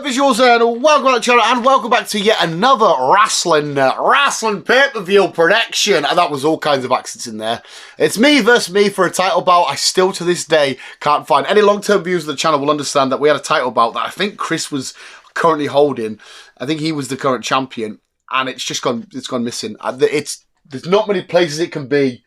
Visuals and welcome back to the channel and welcome back to yet another wrestling pay-per-view prediction. And that was all kinds of accents in there. It's me versus me for a title bout. I still to this day can't find any long-term viewers of the channel will understand that we had a title bout that I think Chris was currently holding. I think he was the current champion and it's gone missing. There's not many places it can be.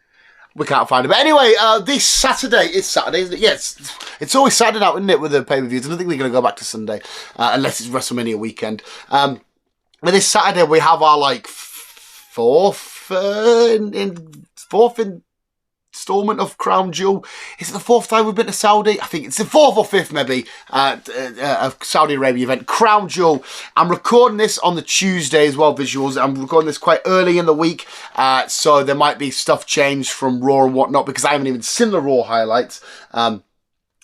We can't find it. But anyway, this Saturday, it's Saturday, isn't it? Yes, it's always Saturday now, isn't it, with the pay-per-views. I don't think we're going to go back to Sunday, unless it's WrestleMania weekend. But this Saturday, we have our, like, fourth installment of Crown Jewel. Is it the fourth time we've been to Saudi? I think it's the fourth or fifth, maybe, of Saudi Arabia event. Crown Jewel. I'm recording this on the Tuesday as well, visuals. I'm recording this quite early in the week, so there might be stuff changed from Raw and whatnot, because I haven't even seen the Raw highlights.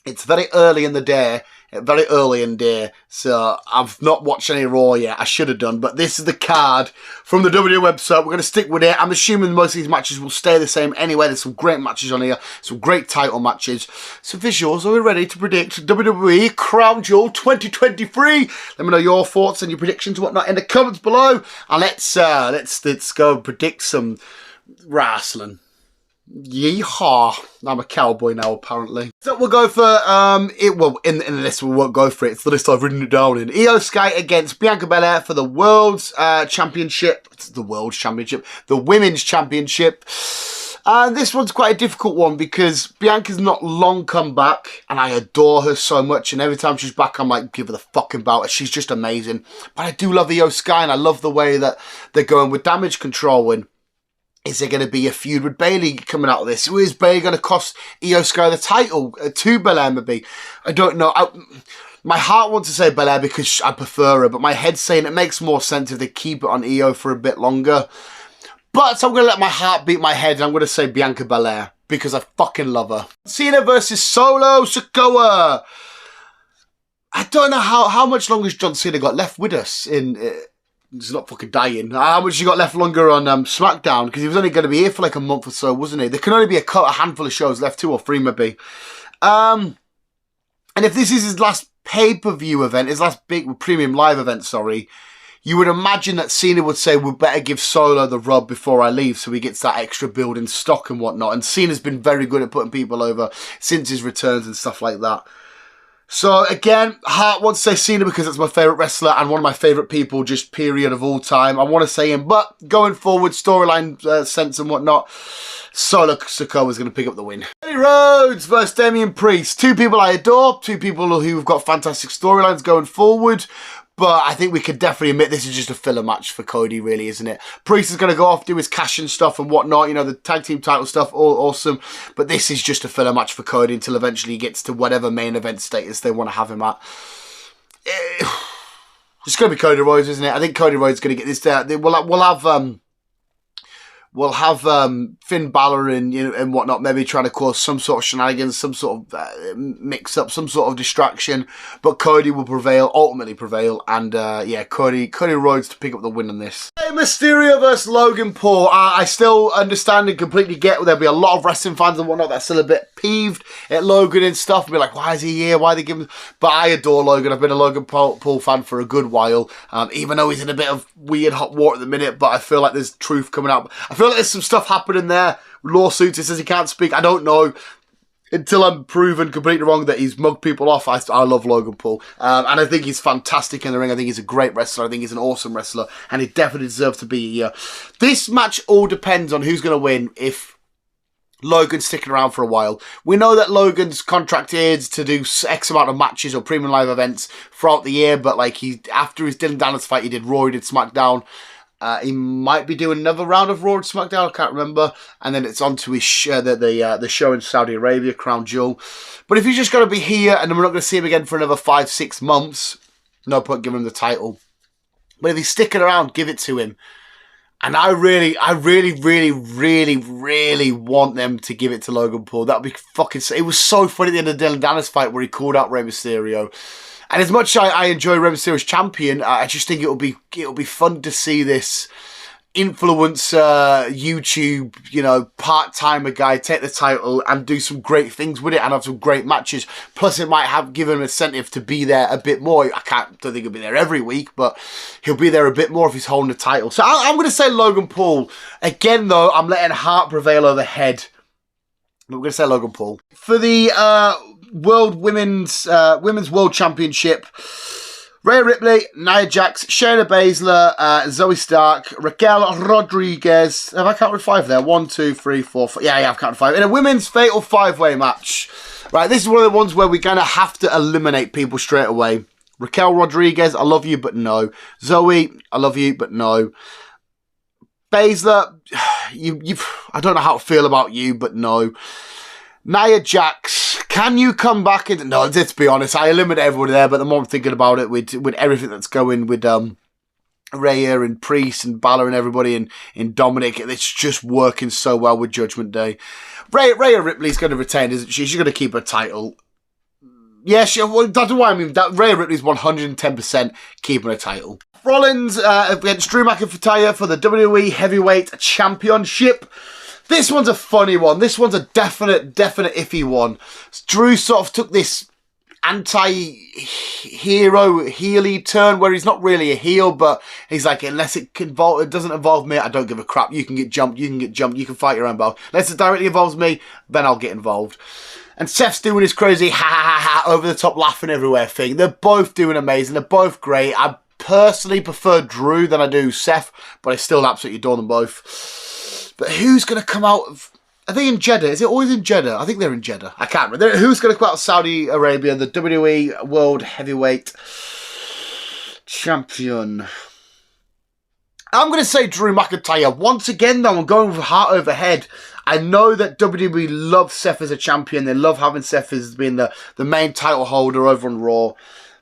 It's very early in the day. So I've not watched any Raw yet. I should have done, but this is the card from the WWE website. We're going to stick with it. I'm assuming most of these matches will stay the same anyway. There's some great matches on here, some great title matches. So visuals, are we ready to predict WWE Crown Jewel 2023? Let me know your thoughts and your predictions and whatnot in the comments below. And let's go and predict some wrestling. Yeehaw. I'm a cowboy now, apparently. So we'll go for, in the list we won't go for it. It's the list I've written it down in. Io Sky against Bianca Belair for the World's Championship. It's the World's Championship. The Women's Championship. And this one's quite a difficult one because Bianca's not long come back and I adore her so much. And every time she's back, I'm like, give her the fucking belt. She's just amazing. But I do love Io Sky and I love the way that they're going with damage control. And is there going to be a feud with Bayley coming out of this? Is Bayley going to cost Io Sky the title to Belair maybe? I don't know. My heart wants to say Belair because I prefer her, but my head's saying it makes more sense if they keep it on Io for a bit longer. But so I'm going to let my heart beat my head and I'm going to say Bianca Belair because I fucking love her. Cena versus Solo Sikoa. I don't know how much longer has John Cena got left with us in... He's not fucking dying. How much you got left longer on SmackDown? Because he was only going to be here for like a month or so, wasn't he? There can only be a handful of shows left, 2 or 3 maybe. And if this is his last pay-per-view event, his last big premium live event, sorry, you would imagine that Cena would say, we better give Solo the rub before I leave so he gets that extra build in stock and whatnot. And Cena's been very good at putting people over since his returns and stuff like that. So, again, heart wants to say Cena because it's my favourite wrestler and one of my favourite people, just period of all time. I want to say him, but going forward, storyline sense and whatnot, Solo Sikoa is going to pick up the win. Cody Rhodes versus Damian Priest. 2 people I adore, 2 people who've got fantastic storylines going forward. But I think we could definitely admit this is just a filler match for Cody, really, isn't it? Priest is going to go off, do his cash and stuff and whatnot. You know, the tag team title stuff, all awesome. But this is just a filler match for Cody until eventually he gets to whatever main event status they want to have him at. It's going to be Cody Rhodes, isn't it? I think Cody Rhodes is going to get this there. We'll have Finn Balor and whatnot, maybe trying to cause some sort of shenanigans, some sort of mix-up, some sort of distraction. But Cody will prevail, ultimately prevail. And, yeah, Cody Rhodes to pick up the win on this. Hey, Mysterio versus Logan Paul. I still understand and completely get there'll be a lot of wrestling fans and whatnot that's still a bit peeved at Logan and stuff. And be like, why is he here? Why are they giving... But I adore Logan. I've been a Logan Paul fan for a good while. Even though he's in a bit of weird hot water at the minute. But I feel like there's truth coming out. I feel like there's some stuff happening there. Lawsuits, he says he can't speak. I don't know. Until I'm proven completely wrong that he's mugged people off, I love Logan Paul. And I think he's fantastic in the ring. I think he's a great wrestler. I think he's an awesome wrestler. And he definitely deserves to be here. This match all depends on who's going to win if Logan's sticking around for a while. We know that Logan's contracted to do X amount of matches or premium live events throughout the year. But like after his Dylan Dennis fight, he did Raw, he did SmackDown. He might be doing another round of Raw and SmackDown, I can't remember. And then it's on to his the show in Saudi Arabia, Crown Jewel. But if he's just going to be here and then we're not going to see him again for another 5-6 months, no point giving him the title. But if he's sticking around, give it to him. And I really want them to give it to Logan Paul. That would be fucking... It was so funny at the end of the Dylan Dennis fight where he called out Rey Mysterio. And as much as I enjoy Rey Mysterio as champion, I just think it'll be fun to see this influencer, YouTube, you know, part-timer guy, take the title and do some great things with it and have some great matches. Plus, it might have given him incentive to be there a bit more. Don't think he'll be there every week, but he'll be there a bit more if he's holding the title. So I'm going to say Logan Paul. Again, though, I'm letting heart prevail over head. But we're going to say Logan Paul. For the Women's World Championship, Rhea Ripley, Nia Jax, Shayna Baszler, Zoe Stark, Raquel Rodriguez. Have I counted 5 there? 1, 2, 3, 4, 5. Yeah, I've counted 5. In a women's fatal 5-way match. Right, this is one of the ones where we're going to have to eliminate people straight away. Raquel Rodriguez, I love you, but no. Zoe, I love you, but no. Baszler, I don't know how to feel about you, but no. Nia Jax, can you come back? No, let's be honest, I eliminate everybody there, but the more I'm thinking about it, with everything that's going with Rhea and Priest and Balor and everybody in Dominic, it's just working so well with Judgment Day. Rhea Ripley's going to retain, isn't she? She's going to keep her title. Yeah, that's why I mean, that Rhea Ripley's 110% keeping her title. Rollins against Drew McIntyre for the WWE Heavyweight Championship. This one's a funny one. This one's a definite iffy one. Drew sort of took this anti-hero, heely turn where he's not really a heel, but he's like, unless it doesn't involve me, I don't give a crap. You can get jumped, you can fight your own battle. Unless it directly involves me, then I'll get involved. And Seth's doing his crazy ha ha ha over the top laughing everywhere thing. They're both doing amazing. They're both great. I personally prefer Drew than I do Seth, but I still absolutely adore them both. But who's going to come out of... Are they in Jeddah? Is it always in Jeddah? I think they're in Jeddah. I can't remember. Who's going to come out of Saudi Arabia? The WWE World Heavyweight Champion. I'm going to say Drew McIntyre. Once again, though, I'm going with heart over head. I know that WWE loves Seth as a champion. They love having Seth as being the main title holder over on Raw.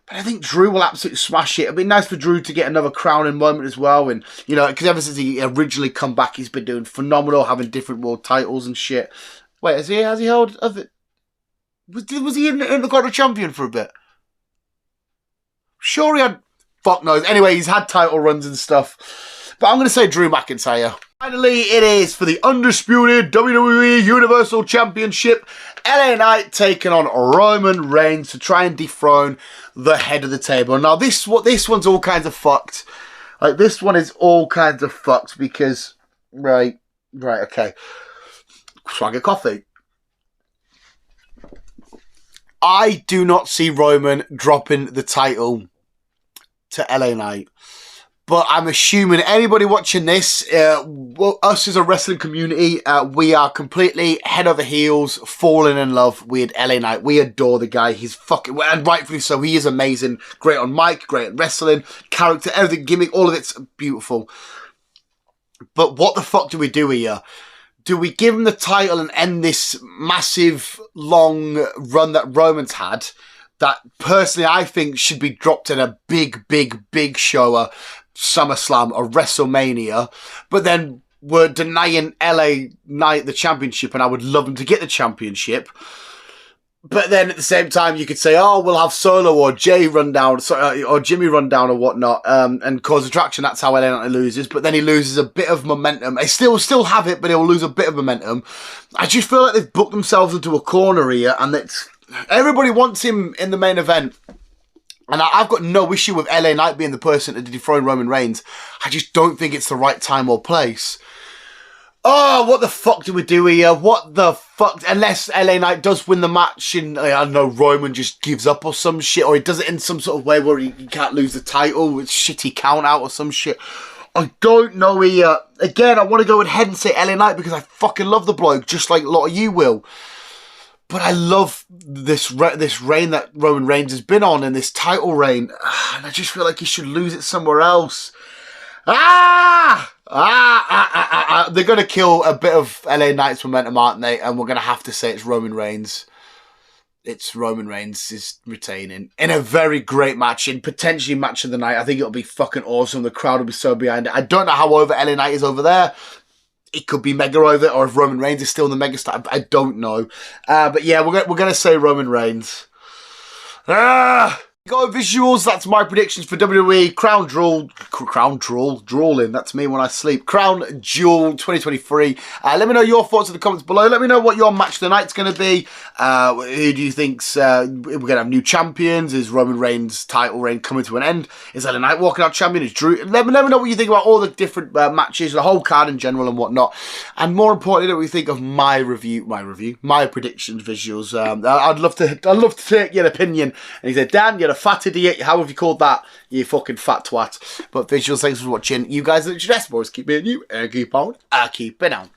But I think Drew will absolutely smash it. It'd be nice for Drew to get another crowning moment as well. And, you know, because ever since he originally come back, he's been doing phenomenal, having different world titles and shit. Wait, has he held... Was he in the Intercontinental Champion for a bit? Sure he had... Fuck knows. Anyway, he's had title runs and stuff. But I'm going to say Drew McIntyre. Finally, it is for the undisputed WWE Universal Championship. LA Knight taking on Roman Reigns to try and dethrone the head of the table. Now, this one's all kinds of fucked. Like, this one is all kinds of fucked because... Right, okay. Swag of coffee. I do not see Roman dropping the title to LA Knight. But I'm assuming anybody watching this, us as a wrestling community, we are completely head over heels, falling in love with LA Knight. We adore the guy. He's fucking, and rightfully so. He is amazing. Great on mic, great at wrestling, character, everything, gimmick, all of it's beautiful. But what the fuck do we do here? Do we give him the title and end this massive, long run that Roman's had? That personally I think should be dropped in a big show, SummerSlam or WrestleMania, but then we're denying LA Knight the championship, and I would love him to get the championship. But then at the same time, you could say, oh, we'll have Solo or Jay run down, or Jimmy run down or whatnot, and cause attraction. That's how LA Knight loses. But then he loses a bit of momentum. He still have it, but he'll lose a bit of momentum. I just feel like they've booked themselves into a corner here, and everybody wants him in the main event. And I've got no issue with LA Knight being the person to dethrone Roman Reigns. I just don't think it's the right time or place. Oh, what the fuck do we do here? What the fuck? Unless LA Knight does win the match and, I don't know, Roman just gives up or some shit. Or he does it in some sort of way where he can't lose the title with shitty count out or some shit. I don't know here. Again, I want to go ahead and say LA Knight because I fucking love the bloke, just like a lot of you will. But I love this reign that Roman Reigns has been on, and this title reign. And I just feel like he should lose it somewhere else. They're going to kill a bit of LA Knight's momentum, aren't they? And we're going to have to say it's Roman Reigns. It's Roman Reigns is retaining in a very great match, in potentially match of the night. I think it'll be fucking awesome. The crowd will be so behind it. I don't know how over LA Knight is over there. It could be mega over, or if Roman Reigns is still in the mega star. I don't know. But yeah, we're going to say Roman Reigns. Go visuals, that's my predictions for WWE Crown Jewel, drooling, that's me when I sleep, Crown Jewel 2023. Let me know your thoughts in the comments below. Let me know what your match of the night's going to be. Who do you think's, we're going to have new champions? Is Roman Reigns' title reign coming to an end? Is LA Knight walking out champion? Is Drew? Let me know what you think about all the different matches, the whole card in general and whatnot. And more importantly, what you think of my predictions visuals. I'd love to take your opinion. And he said, Dan, you're a fat idiot. How have you called that? You fucking fat twat. But visuals, thanks for watching. You guys are the best boys. Keep being you and keep on. Keep it on.